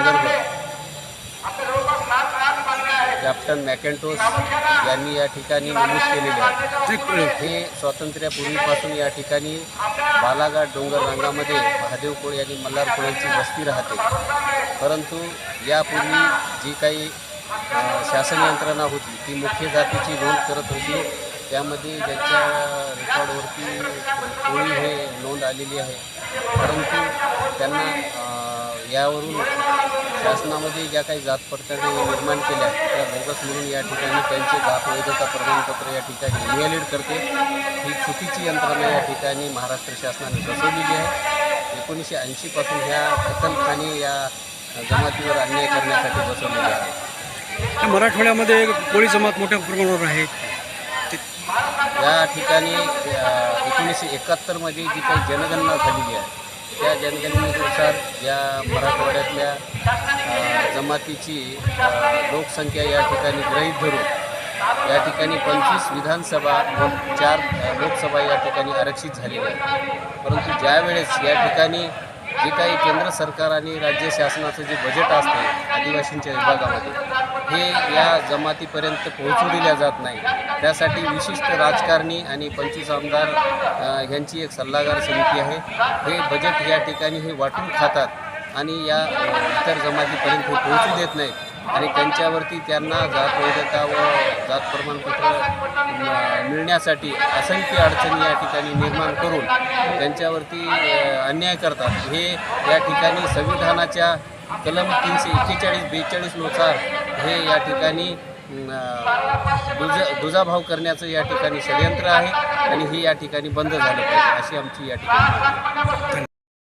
डोंगरवर captain मॅकेंटोस यांनी या ठिकाणी नमूद केलेले आहे. हे स्वातंत्र्यापूर्वीपासून या ठिकाणी बालाघाट डोंगर रांगामध्ये महादेव कोळी आणि मल्हार कोळ्यांची वस्ती राहते. परंतु यापूर्वी जी काही शासन यंत्रणा होती ती मुख्य जातीची नोंद करत होती. त्यामध्ये ज्यांच्या रेकॉर्डवरती कोळी हे नोंद आलेली आहे. परंतु त्यांना यावरून शासनामध्ये ज्या काही जात पडताळणी निर्माण केल्या त्या बोगस म्हणून या ठिकाणी त्यांचे जात वैधता प्रमाणपत्र या ठिकाणी इनव्हॅलिड करते. ही चुकीची यंत्रणा या ठिकाणी महाराष्ट्र शासनाने बसवलेली आहे. 1980 पासून ह्या कत्तलखाने या जमातीवर अन्याय करण्यासाठी बसवलेले आहे. मराठवाड्यामध्ये कोळी जमात मोठ्या प्रमाणावर आहे. या ठिकाणी 1971 मध्ये जी काही जनगणना झालेली आहे त्या जनगणनेनुसार या मराठवाड्यातल्या जमातीची लोकसंख्या या ठिकाणी गृहीत धरून या ठिकाणी 25 विधानसभा व 4 लोकसभा या ठिकाणी आरक्षित झालेल्या आहेत. परंतु ज्यावेळेस या ठिकाणी जे काही केंद्र सरकार आणि राज्य शासनाचं जे बजेट असते आदिवासींच्या विभागामध्ये हे या जमातीपर्यंत पोहोचू दिल्या जात नाही. त्यासाठी विशिष्ट राजकारणी आणि 25 आमदार ह्यांची एक सल्लागार समिती आहे. हे बजेट या ठिकाणी हे वाटून खातात आणि या इतर जमातीपर्यंत हे पोहोचू देत नाहीत आणि त्यांच्यावरती त्यांना जात वैधता व जात प्रमाणपत्र मिळण्यासाठी असंख्य अडचणी या ठिकाणी निर्माण करून त्यांच्यावरती अन्याय करतात. हे या ठिकाणी संविधानाच्या कलम 341-42 नुसार हे या ठिकाणी दुजाभाव करण्याचं या ठिकाणी षडयंत्र आहे आणि हे या ठिकाणी बंद झालं पाहिजे अशी आमची या ठिकाणी